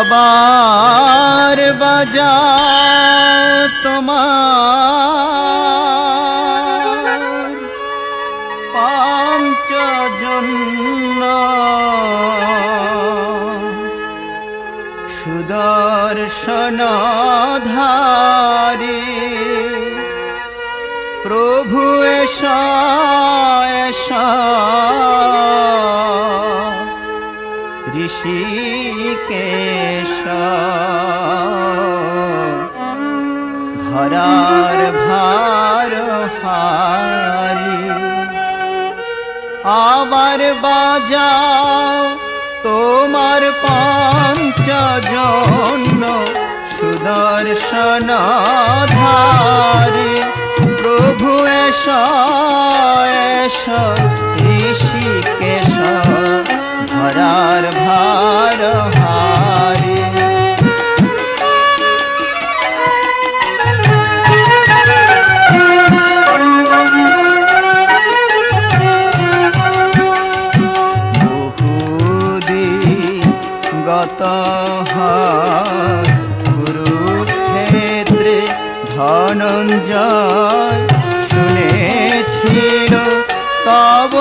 আবার বাজা তোমার পাঞ্চজন্য সুদর্শনধারী প্রভু এসা এসা ঋষিকেশ ধরার ভার হারি আবার বাজাও তোমার পাঞ্চজন্য সুদর্শনধারী প্রভু এসা এসা ঋষিকেশ ধরার ভার হারি বহুদিন গত কুরুক্ষেত্রে ধনঞ্জয় শুনেছিল তব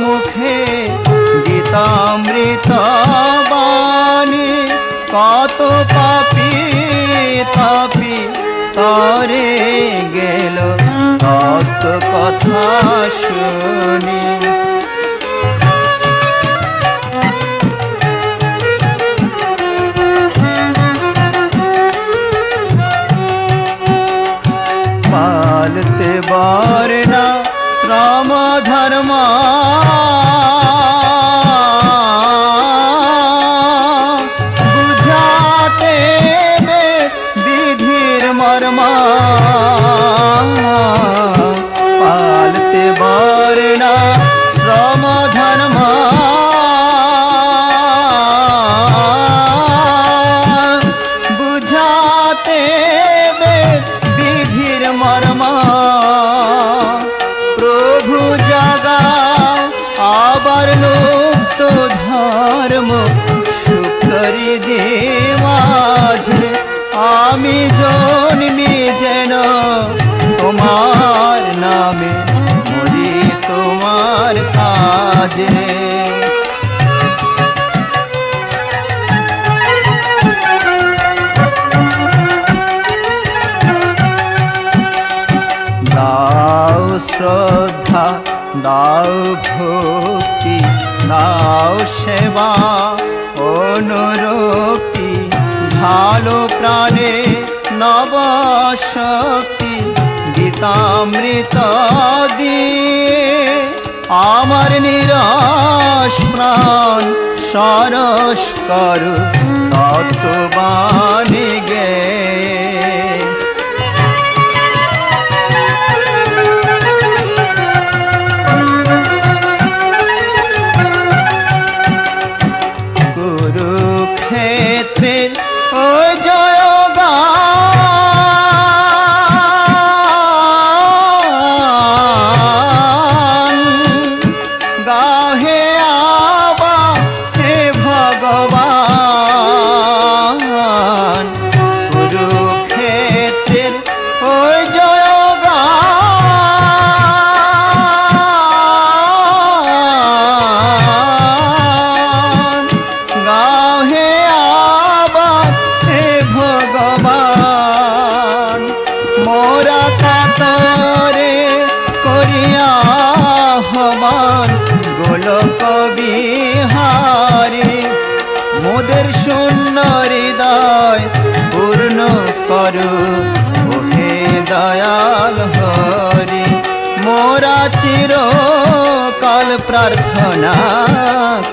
মুখে গীতামৃত বাণী কত পাপী তাপী তরে গেল কত কথা শুনি পালতে বর্ণা শ্রম ধর্ম বুঝাতে বিধির মর্ম পালতে বর্ণা শ্রম ধর্ম বুঝাতে বিধির মর্ম প্রভু জাগাও আবার লুপ্ত ধর্ম সুকরি দে মাঝে আমি জন্মি যেন তোমার নামে মরি তোমার কাজে দাও শ্রদ্ধা দাও ভক্তি দাও সেবা অনুরক্তি ভালো প্রাণে নব শক্তি গীতামৃত দিয়ে আমার নিরাশ প্রাণ সরস করু তত্ত্ববাণী গে কুরুক্ষেত্রের ও জয় গান গাহে আবা হে ভগবান কুরুক্ষেত্রের ও জয় মোরা কাতরে করিয়া হমান গোলক বিহারী মোদের শূন্য হৃদয় পূর্ণ করু ওহে দয়াল হরি মোরা চিরকাল প্রার্থনা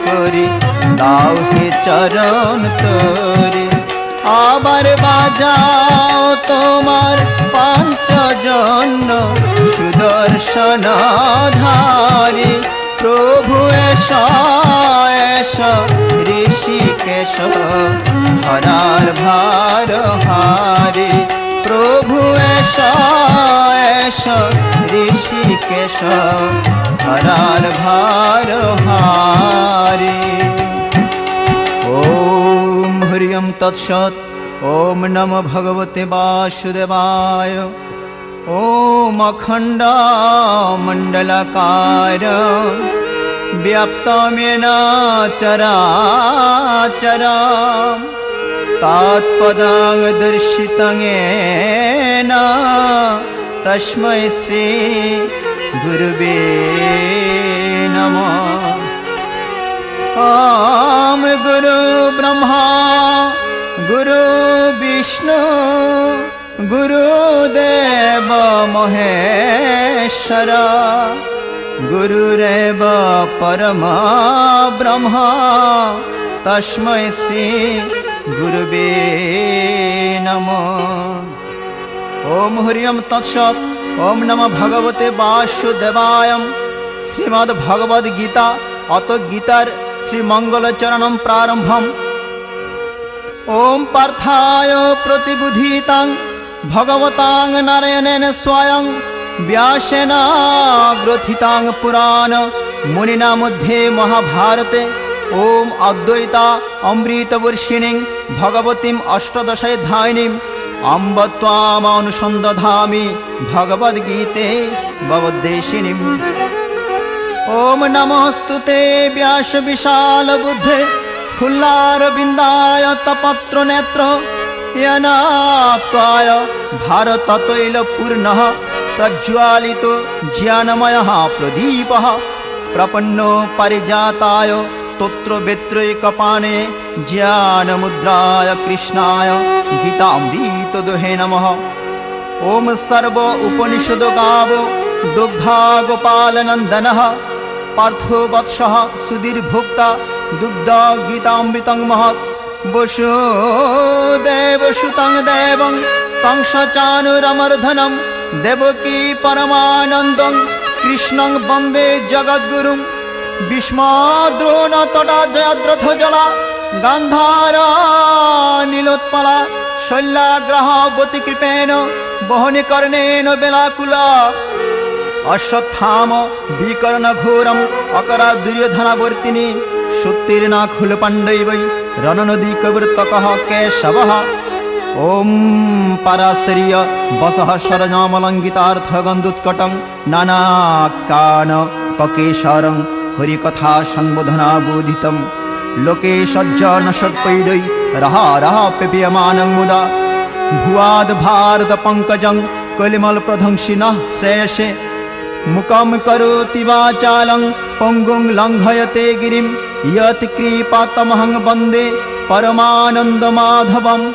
করি দাও হে চরণ তোরি আবার বাজাও তোমার পাঞ্চজন্য সুদর্শনধারী প্রভু এসা এসা ঋষিকেশ ধরার ভার হারি প্রভু এসা এসা ঋষিকেশ ধরার ভার হারি। ওম হরিয়ম तत्सत्। ओम नमो भगवते वासुदेवाय। ओम अखण्डमण्डलाकार व्याप्तमेन चराचरम् तत्पदं दर्शितं येन तस्मै श्री गुरुवे नमः। ओम गुरु ब्रह्मा गुरु विष्णु गुरुदेव महेश्वर गुरुरेव परमा ब्रह्म तस्मै श्री गुरुवे नमः। ओम हरिओम तत्सत्। ओम नमो भगवते वासुदेवाय। श्रीमद् भगवद गीता अत गीतार श्रीमंगलचरणं प्रारंभम्। ओम पार्थाय प्रतिबुधितां भगवतां नारायणेन स्वयं व्यासेन ग्रथितां पुराण मुनिना मध्ये महाभारते ओम अद्वैता अमृतवर्षिणीं भगवतीं अष्टादशाध्यायिनीं अम्ब त्वामनुसन्दधामि भगवद्गीते भवद्देशिनीम्। ओम नमोस्तुते व्यास विशाल बुद्धे फुल्लारविन्दाय तपत्र नेत्र येन त्वाय भारततैलपूर्णः प्रज्वालितो ज्ञानमयः प्रदीपः प्रपन्नो पारिजाताय तोत्रवेत्रैकपाणे ज्ञानमुद्राय कृष्णाय गीतामृतदुहे नमः। ओम सर्व उपनिषदो गावो दुग्धा गोपालनन्दनः पार्थो वत्सः सुधीर्भोक्ता दुग्ध गीतामृतं महत्। वसुदेवसुतं देवं कंसचाणूरमर्दनं देवकी परमानन्दं कृष्णं वन्दे जगद्गुरुं। भीष्मद्रोणतटा जयद्रथजला गान्धारा नीलोत्पला शल्याग्रहावतीकृपेण वहनिकर्णेन बेलाकुला अश्वत्थाम विकर्णघोरम् अकरा दुर्योधनावर्तिनी सुत्तीर्णाखुलपाण्डवै रणनदीकवर्तकः केशवः। ओम पराशर्य वसः शरजामलङ्घितार्थगन्धुत्कटं नानाकान ककेशरं हरिकथा संबोधनाबोधितं लोके सज्जन सत्पैदै रहा रहा पेपीयमानं मुदा भुवाद भारत पंकजं कलिमल प्रधंसिनः श्रेयसे मुखं करोति वाचालं पंगुं लंघयते गिरिं यत्कृपातमहं वन्दे परमानन्दमाधवम्।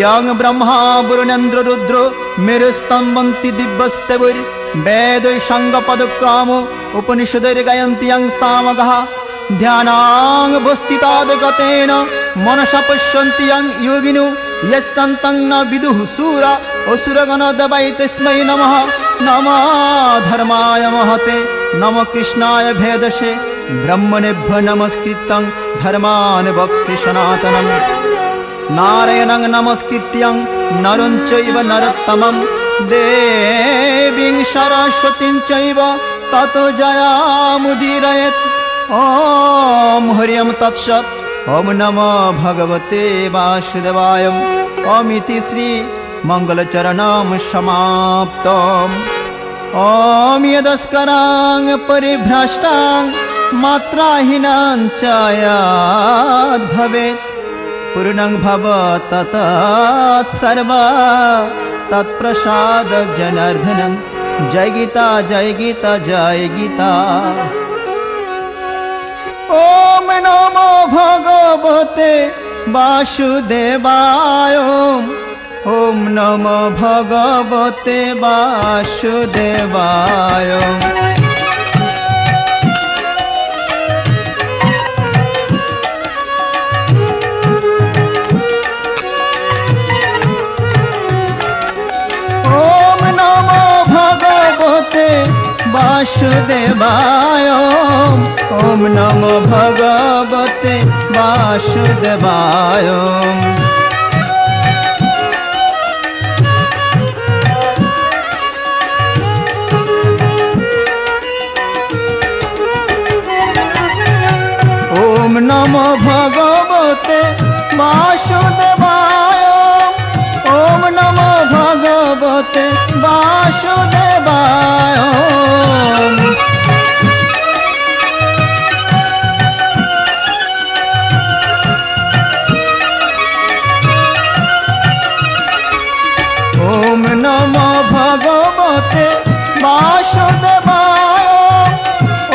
यं ब्रह्मा वरुणेन्द्र रुद्रो मेरुस्तम्भन्ति दिव्यस्तवैर्वेदै साङ्गपदक्रामो उपनिषदैर्गायन्ति यं सामगाः ध्यानावस्थिताद्गतेन मनसा पश्यन्ति यं योगिनो यस्सन्तं न विदुः शूरा असुरगणदेवाय तस्मै नमः। नमः धर्माय महते नमः कृष्णाय भेदसे ब्रह्मणेभ्यो नमस्कृतं धर्मान् वक्ष्ये सनातनं। नारायणं नमस्कृत्यं नरं चैव नरोत्तमं देवीं सरस्वतीं चैव ततो जयामुदीरयेत्। ओम हरिओम तत्सत्। ओम नमो भगवते वासुदेवाय। ओम इति श्री मंगलचरणं समाप्तम्। ओम यदस्करां परिभ्रष्टां मात्राहीनां च यद्भवेत् पूर्णं भवत् तत्सर्वा तत्प्रसाद जनार्दनं। जय गीता जय गीता जय गीता। ओम नमो भगवते वासुदेवाय। ओम नमो भगवते वासुदेवाय। ओम नमो भगवते वासुदेवाय। ओम नमो भगवते वासुदेवाय। ओम नमो भगवते वासुदेवाय। भगवते वासुदेवाय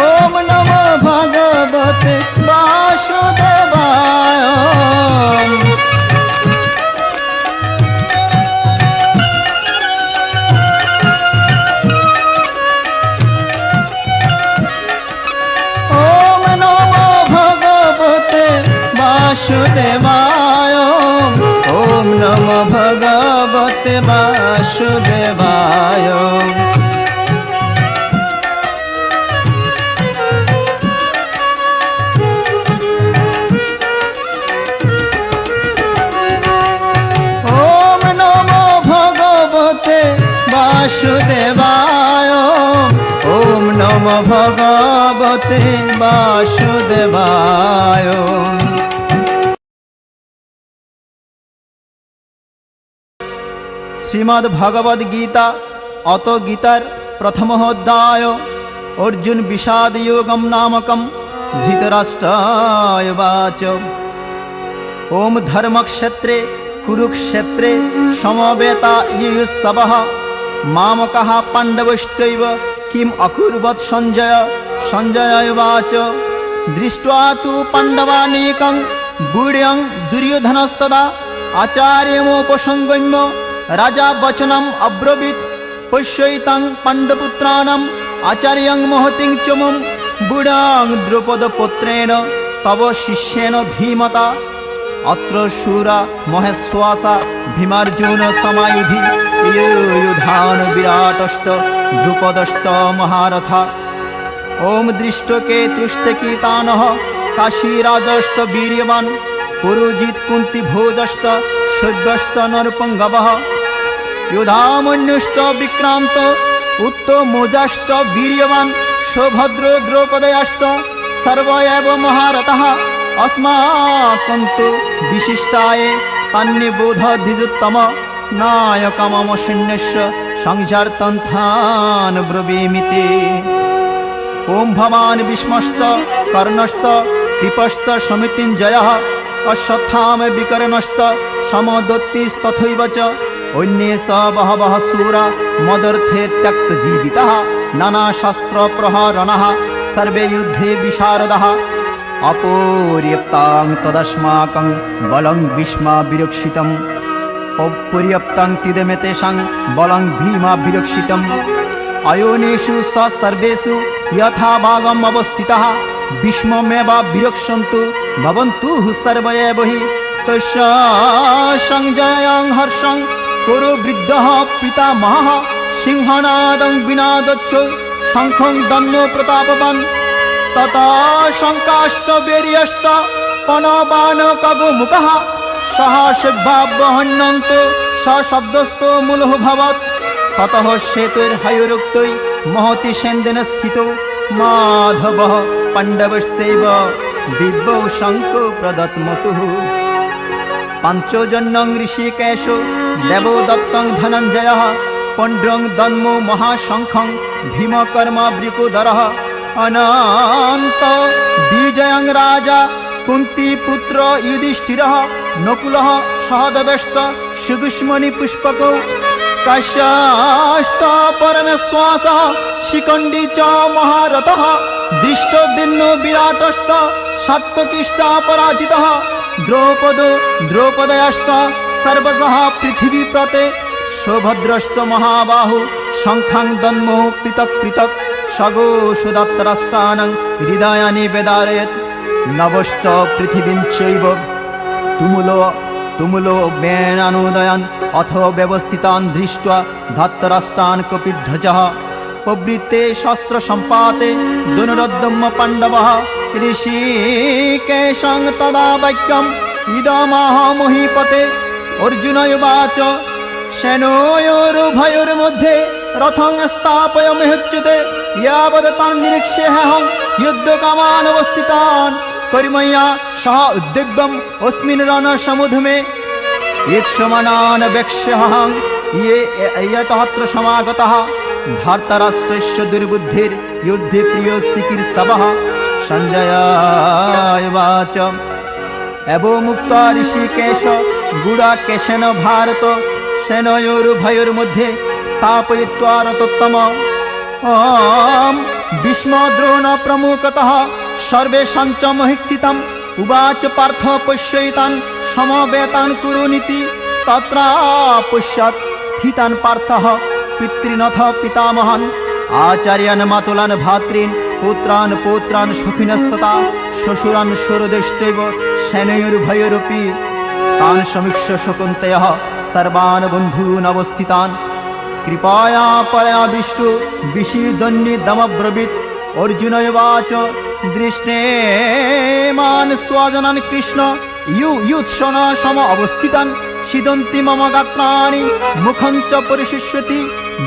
ओम नमो भगवते वासुदेवाय ओम नमो भगवते वासुदेवाय ओम नमो भगवते वासुदेवाय ओम नमो भगवते वासुदेवाय ओम नमो भगवते वासुदेवाय श्रीमद् भगवद गीता अतो गीतार प्रथम अध्याय अर्जुन विषाद योगम नामकम धृतराष्ट्राय वाच ओम धर्मक्षेत्रे कुरुक्षेत्रे समवेता युयुत्सवः मामकः पाण्डवश्चैव किम अकुर्वत् संजय संजय वाच दृष्ट्वा तु पाण्डवानीकं बूढ्यं दुर्योधनस्तदा आचार्यमुपसंगम्य राजा वचनम् अब्रवीत् पश्यैतां पाण्डुपुत्राणाम् आचार्यं महतिं च मम बूढां द्रौपदपुत्रेण तव शिष्येन धीमता अत्र शूरा महेश्वासा भीमार्जुन समायुधि युधान विराटश्च द्रुपदश्च महारथा ओम दृष्टकेतुश्चकितानः काशीराजश्च वीर्यवान् पुरुजित् कुन्तिभोजश्च शूद्रश्च नरपुङ्गवः योधामन्युश्च विक्रान्त उत्तमोजाश्च वीर्यवान् सौभद्रो द्रौपदयश्च सर्व एव महारथः अस्माकं तु विशिष्टाये अन्यबोधधिजुत्तम नायकमम सैन्यस्य संजार्तन्थान् ब्रवीमिति ओम भवान् भीष्मश्च कर्णश्च कृपश्च समितिञ्जयः अश्वत्थाम विकर्णश्च समदत्तिस्तथैव च अन्ये च बहवः शूरा मदर्थे त्यक्तजीवितः नानाशस्त्रप्रहरणः सर्वे युद्धे विशारदः अपर्याप्तं तदस्माकं बलं भीष्माभिरक्षितम् अपर्याप्तं तिदमेतेषां बलं भीमाभिरक्षितम् अयोनिषु स सर्वेषु यथा भागम् अवस्थितः भीष्ममेव विरक्षन्तु भवन्तु सर्व एव हि तस्य संजयं हर्षं कुरु वृद्धः पितामहः सिंहनादं विनादच्च शङ्खं दन्नो प्रतापवान् तथा शङ्काश्च वीर्यश्च पनबाणकगुमुखः सहस्रभावहन्यन्तो सशब्दस्तो मूलभवत् ततः सेतुर्हयोरुक्तै महति सेन्दन स्थितो माधवः पाण्डवश्चैव दिव्यौ शङ्को प्रदत्मतुः पञ्चजन्यं ऋषिकेशो देवदत्तं धनञ्जयः पण्ड्रं दन्मो महाशङ्खं भीमकर्मा वृकोदरः अनन्त विजयं राजा कुन्तीपुत्र युधिष्ठिरः नकुलः सहदेवश्च सुगुष्मणिपुष्पकौ काश्यश्च परमेश्वासः शिखण्डी च महारथः दृष्टोद्युम्नो विराटश्च सात्वकिश्च पराजितः द्रौपदयश्च सर्वशः पृथिवीप्रते सौभद्रश्च महाबाहु शङ्खं दन्मो पृथक् पृथक् सगोषुदत्तराष्ट्राणां हृदयानि वेदारयत् नभश्च पृथिवीं चैव तुमुलो वेनानुदयान् अथ व्यवस्थितान् दृष्ट्वा धत्तराष्ट्रान् कपिध्वजः प्रवृत्ते शस्त्रसम्पाते दुनरोद्यम्य पाण्डवः ऋषिकेशं तदा वाक्यम् इदमाह महीपते अर्जुन उवाच सेनयोरुभयोर्मध्ये रथं स्थापयाम्यच्युते यावत् तान् निरीक्ष्येऽहं युद्धकामान् अवस्थितान् कर्मया सह उद्दिव्यम् अस्मिन् रणसमुद्यमे ईक्षमाणान् वेक्ष्यहं ये यतः समागतः धार्तराष्ट्रस्य दुर्बुद्धिर्युद्धे प्रियो चिकीर्षवः संजय उवाच एवमुक्त्वा ऋषिकेश गुडाकेशेन भारत सेनयोरुभयोर्मध्ये स्थापयित्वा रतोत्तम भीष्मद्रोण प्रमुखतः सर्वेषां च महिक्षितम् उवाच पार्थ पश्यैतान् समवेतान् कुरुनिति तत्र पश्यत् स्थितान् पार्थः पितृनथ पितामहान् आचार्यान् मातुलान् भातॄन् पुत्रान् पौत्रान् सुखिनस्तथा श्वशुरान् सुहृदश्चैव शनैर्भयोरपि तान् समीक्ष्य शकुन्तयः सर्वान् बन्धून् अवस्थितान् कृपया पराविष्टु विषीदन्निदमब्रवीत् अर्जुन उवाच दृष्टेमान् स्वजनान् कृष्ण युत्सन सम अवस्थितान् सीदन्ति मम गात्राणि मुखं च परिशिष्यति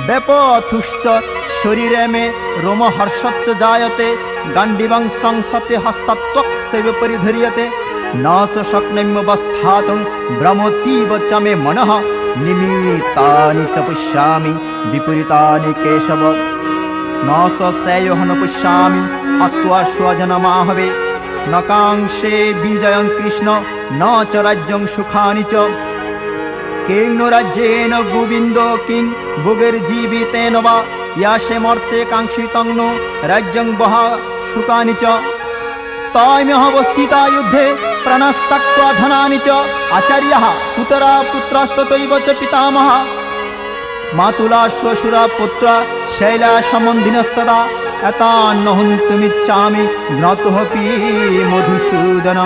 व्यपथुश्च शरीरे मे रोमहर्षश्च जायते गाण्डीवं संसते हस्तत्वक्सेव परिधर्यते न च शक्नोम्यवस्थातुं भ्रमतीव च मे मनः निमित्तानि च पश्यामि विपरीतानि केशव न च श्रेयोः न पश्यामि हत्वा स्वजनमाहवे न काङ्क्षे विजयं कृष्ण न च राज्यं सुखानि च किं नो राज्येन गोविन्दो किं भोगैर्जीवितेन वा यासे मर्ते काङ्क्षितं नो राज्यं वहा सुखानि च ताम्यवस्थिता युद्धे प्राणस्तक्त्वा धनानि च आचार्यः पुत्रा पुत्रस्तथैव च पितामहः मातुला श्वशुरा पुत्रा शैला सम्बन्धिनस्तदा एतान् न हन्तुमिच्छामि ज्ञातोऽपि मधुसूदन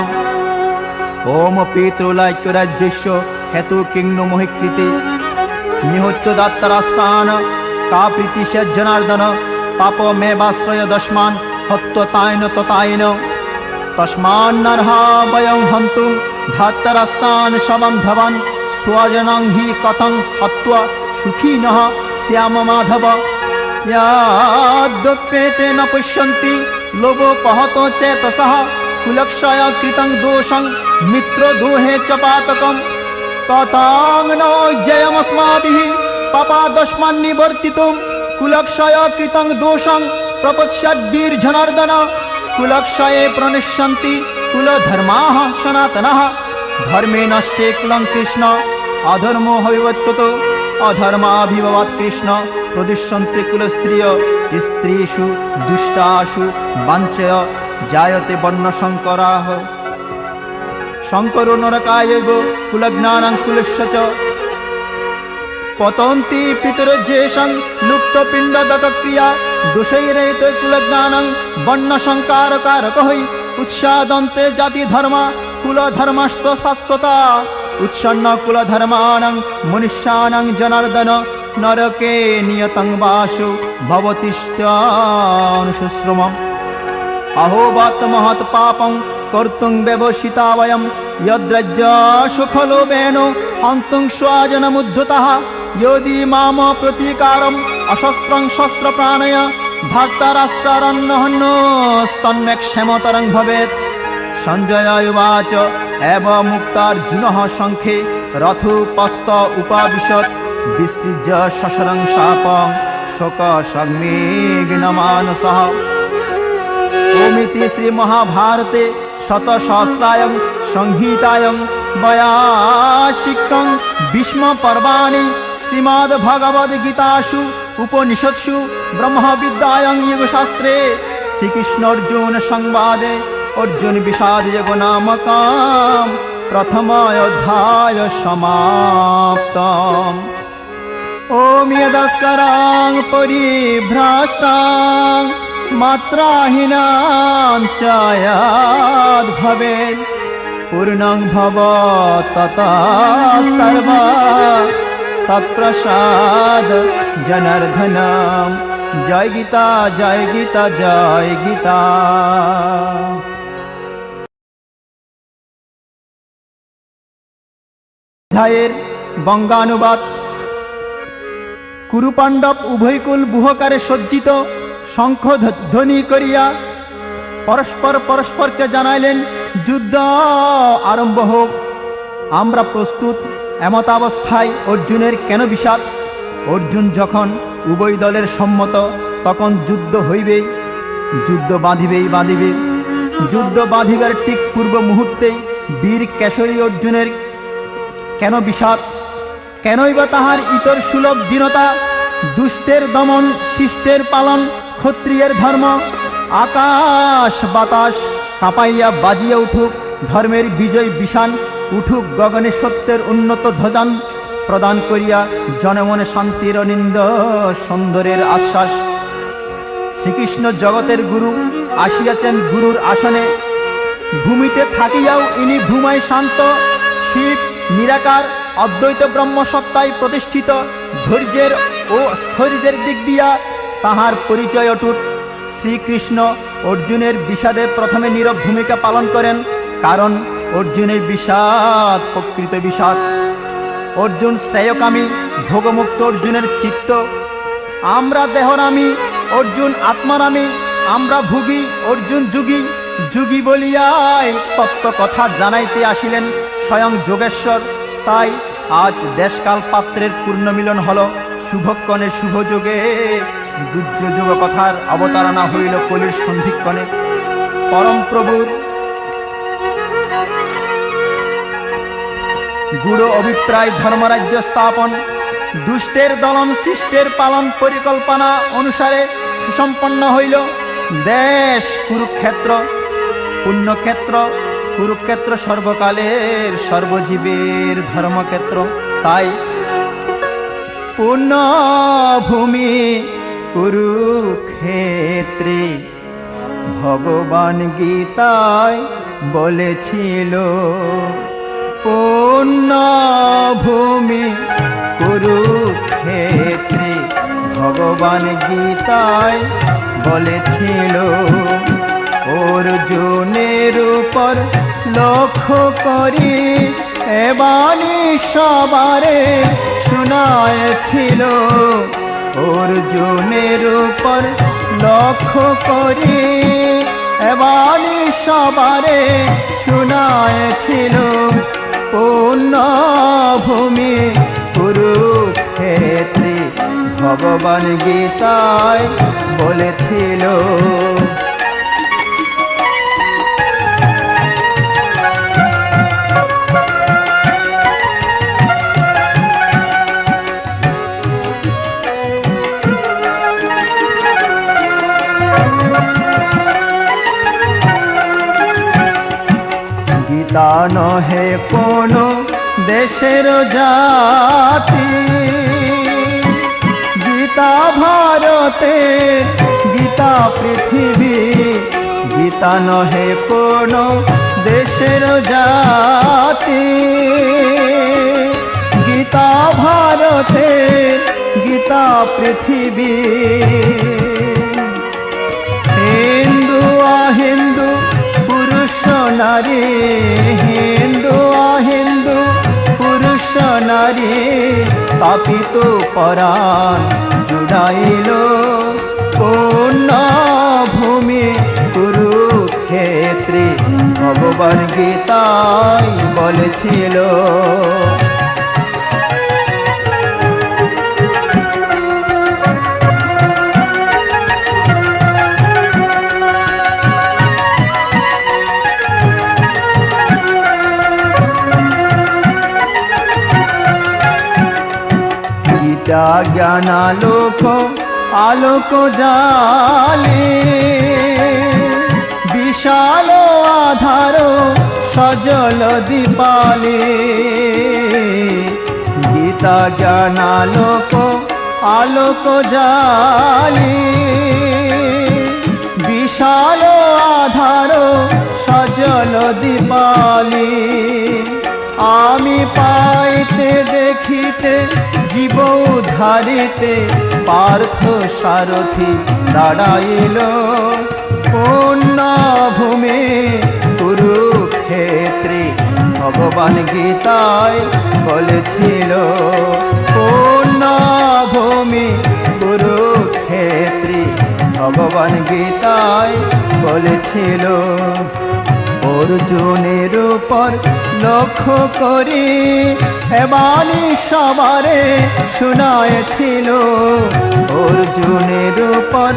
ओम पितृलाक्यराज्यस्य हेतु किं नो मोहि कृते निहत्य दत्तरास्तान् का प्रीतिश्च जनार्दन पापमेवाश्रय दस्मान् हत्वतायन ततायन तस्मान्नर्हा वयं हन्तुं धातरास्तान् सबन्धवान् स्वजनं हि कथं हत्वा सुखिनः स्याम माधव याद्यप्येते न पश्यन्ति लोभोपहतो चेतसः कुलक्षय कृतं दोषं मित्रद्रोहे च पातकम् तथां न जयमस्माभिः पापादस्मान्निवर्तितुं कुलक्षय कृतं दोषं प्रपश्यद्भिर्जनार्दन कुलक्षये प्रणश्यन्ति कुलधर्माः सनातनः धर्मे नष्टे कुलं कृष्ण अधर्मो हविवत्ततो अधर्माभिभवात् कृष्ण प्रदिश्यन्ते कुलस्त्रिय स्त्रीषु दुष्टासु वाञ्छय जायते वर्णशङ्कराः शङ्करो नरकायैव कुलज्ञानं कुलस्य च पतन्ति पितरज्येषं लुप्तपिण्डदकक्रिया दोषैरेते कुलज्ञानं वर्णसंकारकारकः उत्सादन्ते जातिधर्म कुलधर्मश्च शाश्वता उत्सन्न कुलधर्माणां मनुष्याणां जनार्दन नरके नियतं वासो भवतिष्ठानुश्रमम् अहोवात् महत् पापं कर्तुं व्यवसिता वयं यद्रज्यसुखलोभेन हन्तुं स्वजनमुद्धतः यदि माम प्रतीकारम् अशस्त्रं शस्त्रप्राणय धार्तराष्ट्रारण्यहन्नस्तन्मे क्षेमतरं भवेत् सञ्जय उवाच एव मुक्तार्जुनः शङ्खे रथोपस्थ उपाविशत् विसृज्य शशरं शापं शोकसंमेघ्नमानसः ओमिति श्रीमहाभारते शतसहस्रायां संहितायां वैयासिकं भीष्मपर्वाणि श्रीमद्भगवद्गीतासु उपनिषत्सु ब्रह्मविद्यायां योगशास्त्रे श्रीकृष्णार्जुन संवादे अर्जुन विषाद योगो नामकं प्रथमाध्याय समाप्तम्। ओम यदस्करां परिभ्रष्टां मात्राहीनां च यद्भवेत् पूर्णं भवत् तथा सर्वा तत्प्रसाद जनार्दनं। जय गीता जय गीता जय गीता। অধ্যায়ের বঙ্গানুবাদ। কুরুপাণ্ডব উভয়কুল বুহকারে সজ্জিত শঙ্খ ধ্বনি করিয়া পরস্পর পরস্পরকে জানাইলেন, যুদ্ধ আরম্ভ হোক, আমরা প্রস্তুত। এমতাবস্থায় অর্জুনের কেন বিষাদ? অর্জুন যখন উভয় দলের সম্মত, তখন যুদ্ধ হইবেই, যুদ্ধ বাঁধিবে। যুদ্ধ বাঁধিবার ঠিক পূর্ব মুহূর্তেই বীর কেশরী অর্জুনের কেন বিষাদ? কেনই বা তাহার ইতর সুলভ দীনতা? দুষ্টের দমন, শিষ্টের পালন ক্ষত্রিয়ের ধর্ম। আকাশ বাতাস কাঁপাইয়া বাজিয়া উঠুক ধর্মের বিজয় বিশান, উঠুক গগনে সত্যের উন্নত ধ্বজান, প্রদান করিয়া জনমনে শান্তির অনিন্দ সুন্দরের আশ্বাস। শ্রীকৃষ্ণ জগতের গুরু আসিয়াছেন গুরুর আসনে, ভূমিতে থাকিয়াও ইনি ভূমায় শান্ত। শিব নিরাকার অদ্বৈত ব্রহ্মসত্তায় প্রতিষ্ঠিত, ধৈর্যের ও স্থৈর্যের দিক দিয়া তাহার পরিচয় অটুট। শ্রীকৃষ্ণ অর্জুনের বিষাদে প্রথমে নীরব ভূমিকা পালন করেন, কারণ অর্জুনের বিষাদ প্রকৃত বিষাদ। অর্জুন শ্রেয়কামী, ভোগমুক্ত অর্জুনের চিত্ত। আমরা দেহরামী, অর্জুন আত্মারামী। আমরা ভুগি, অর্জুন যুগী। যুগী বলিয়াই তত্ত্ব কথা জানাইতে আসিলেন স্বয়ং যোগেশ্বর। তাই আজ দেশকাল পাত্রের পূর্ণ মিলন হল, শুভক্ষণে শুভযোগে গুহ্য যুগ কথার অবতারণা হইল কলির সন্ধিক্ষণে। পরম প্রভুর গুড় অভিপ্রায় ধর্মরাজ্য স্থাপন, দুষ্টের দলন শিষ্টের পালন পরিকল্পনা অনুসারে সুসম্পন্ন হইল। দেশ কুরুক্ষেত্র, পুণ্যক্ষেত্র। কুরুক্ষেত্র সর্বকালের সর্বজীবের ধর্মক্ষেত্র। তাই পুণ্যভূমি কুরুক্ষেত্রে ভগবান গীতায় বলেছিল, পুণ্যভূমি কুরুক্ষেত্রে ভগবান গীতায় বলেছিল। অর্জুনের উপর লক্ষ্য করি এ বাণী সবারে শোনায়েছিল। অর্জুনের উপর লক্ষ্য করি এ বাণী সবারে শোনায়েছিল। পুণ্যভূমি কুরুক্ষেত্রে ভগবান গীতায় বলেছিল। গীতা নহে কোনো দেশের জাতি, গীতা ভারতে, গীতা পৃথিবী। গীতা নহে কোনো দেশের জাতি, গীতা ভারতে, গীতা পৃথিবী। হিন্দু অহিন্দু পুরুষ নারী, হিন্দু অহিন্দু পুরুষ নারী, তাপিত পরাণ জুড়াইল। পুণ্যভূমি কুরুক্ষেত্রে ভগবান গীতায় বলেছিল। গীতা জ্ঞানালোক আলোক জালে, বিশাল আধার সজল দীপালে। গীতা জ্ঞানালোক আলোক জালে, বিশাল আধার সজল দীপালে। আমি পাইতে দেখিতে জীব উদ্ধারিতে পার্থ সারথি দাঁড়াইল। পুণ্যভূমি কুরুক্ষেত্রে ভগবান গীতায় বলেছিল। পুণ্যভূমি কুরুক্ষেত্রে ভগবান গীতায় বলেছিল। অর্জুনের উপর লক্ষ্য করি এ বাণী সবারে শোনায়েছিল। অর্জুনের উপর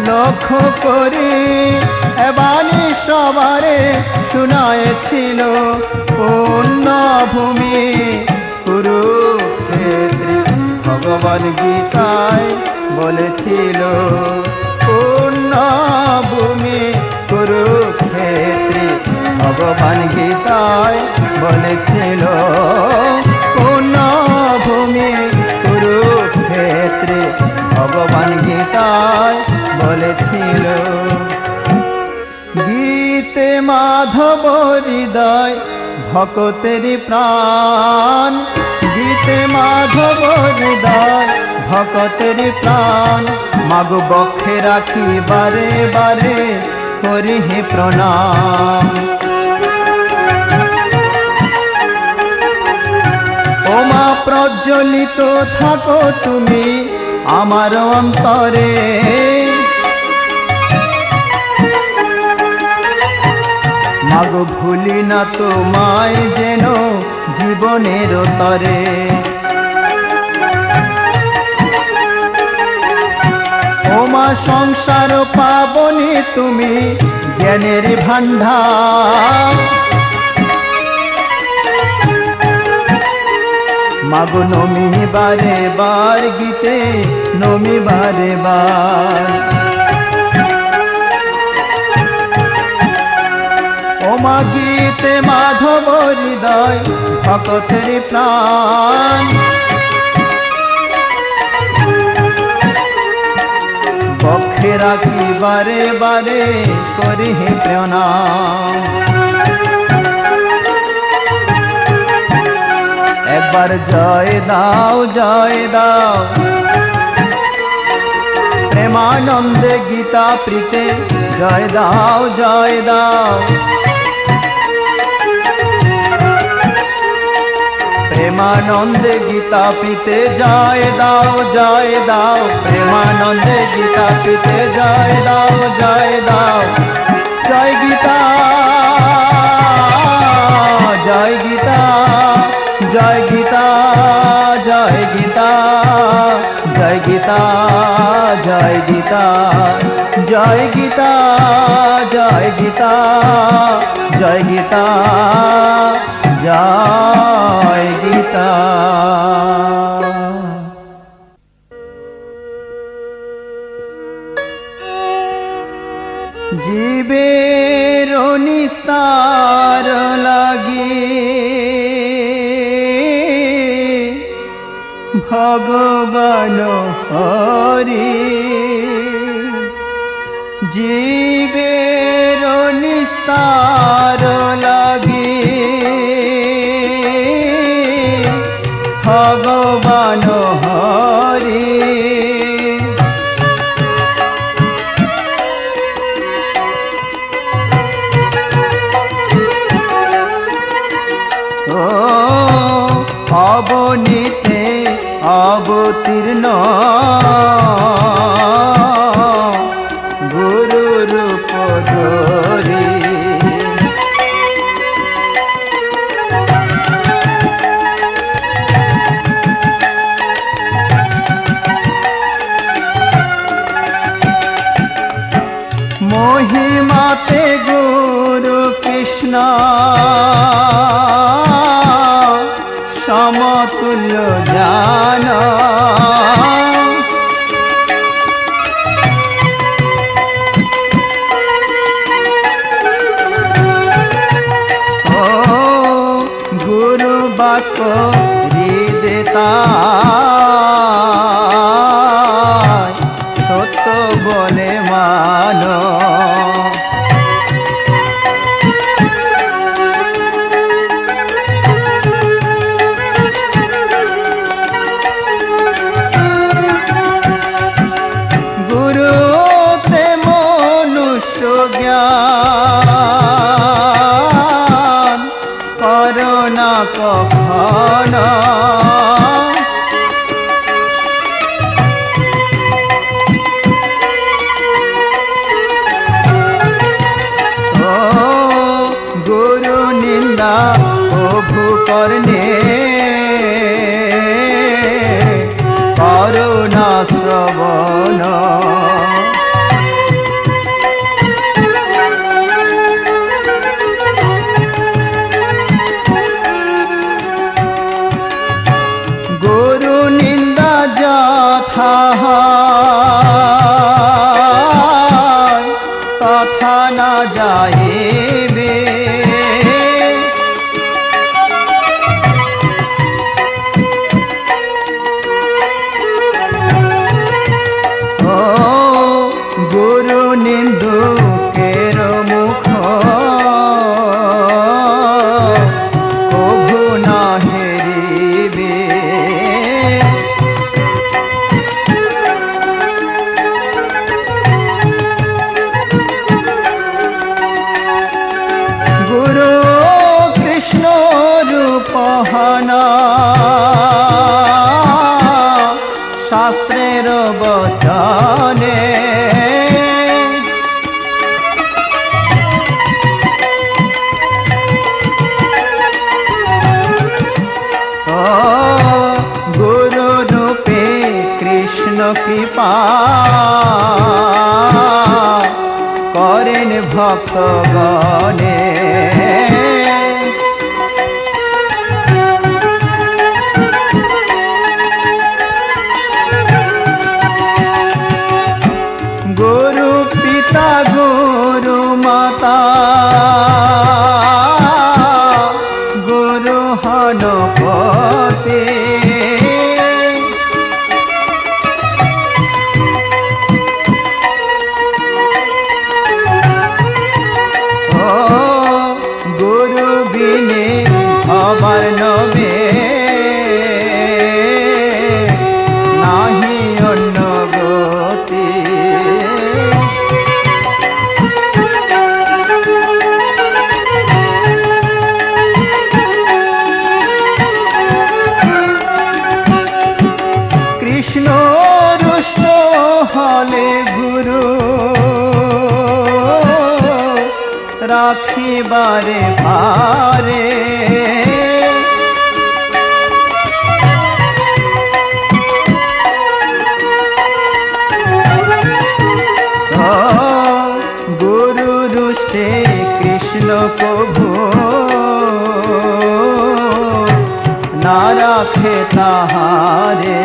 লক্ষ্য করি এ বাণী সবারে শোনায়েছিল। পুণ্যভূমি কুরুক্ষেত্রে ভগবদ গীতায় বলেছিল, পুণ্যভূমি কুরুক্ষেত্রে ভগবান গীতায় বলেছিল, পুণ্যভূমি কুরুক্ষেত্রে ভগবান গীতায় বলেছিল। গীতে মাধব হৃদয় ভকতের প্রাণ, গীতে মাধব হৃদয় ভকতের প্রাণ, মাগো বক্ষে রাখি বারে বারে করি হে প্রণাম। ও মা প্রজ্বলিত থাকো তুমি আমার অন্তরে, মাগো ভুলি না তোমায় যেন জীবনের তরে। ও মা সংসার পাবনি তুমি জ্ঞানের ভান্ডার, মাগো নমি বারে বার গীতে নমি বারে বার। ও মা গীতে মাধব হৃদয় ভকতের প্রাণ, বক্ষে রাখি বারে বারে করি হে প্রণাম। একবার জয় দাও জয় দাও প্রেমানন্দে গীতা প্রীতে, জয় দাও জয় দাও প্রেমানন্দে গীতা প্রীতে, জয় দাও জয় দাও প্রেমানন্দে গীতা প্রীতে, জয় দাও জয় দাও। জয় গীতা জয় গীতা জয় গীতা জয় গীতা জয় গীতা জয় গীতা জয় গীতা জয় গীতা জয় গীতা জয় গীতা। জীবের নিস্তার লাগি ভগবান হরি, জীবের নিস্তার লাগি ভগবান হরি। ও অবনীতে অবতীর্ণ গুরু রূপ ধরি, মহিমাতে গুরু কৃষ্ণ সমতুল্য জ্ঞান, ও গুরু বাক্য হৃদয়তা সত্য বলে মানো, গুরুতে মনুষ্য জ্ঞান করোনা কখন, যথা হয় তথা না যাইবে, ও গুরু নিন্দুকের মুখ কভু না হেরিবে। গুরু কৃষ্ণ রূপহনা শাস্ত্রের বচনে, গুরু রূপে কৃষ্ণ কৃপা করেন ভক্তগণে। গুরু পিতা গুরু মাতা গুরু হনপতে, ও গুরু বিনে আমার নবে নাহি অন্য গতি। কৃষ্ণ রুষ্ট হলে গুরু রাখিবারে পারে, গুরু রুষ্টে কৃষ্ণ কভু না রাখে তাহারে।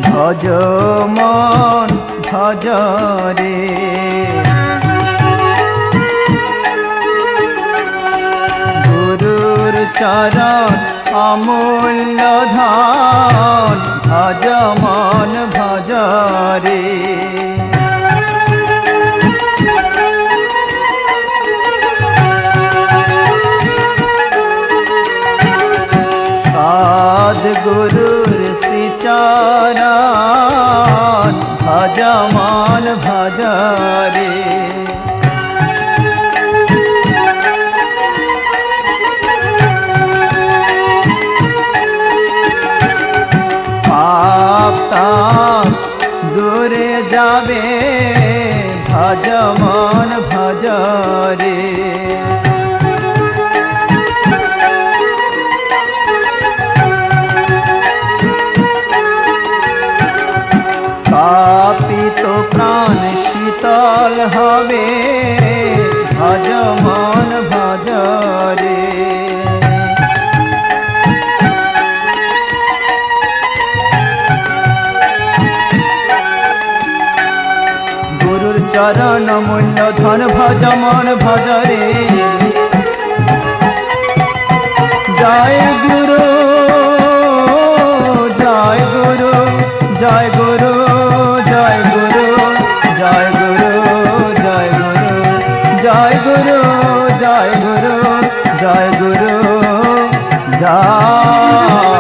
ভজ মন ভজ রে, গুরুর চরণ অমূল্য ধন, ভজ মন ভজ রে। সদ্গুরুর শ্রীচরণ ভজ মন ভজ রে। পাপ তাপ দূরে যাবে ভজ মন ভজ রে। পাপিত প্রাণ শীতল হবে ভজ মন ভজ রে। গুরুর চরণ মূল্য ধন ভজ মন ভজ রে। জয় গুরু জয় গুরু জয় গুরু জয় গুরু জয় গুরু জয় গুরু জয় গুরু জয় গুরু জয় গুরু জয়।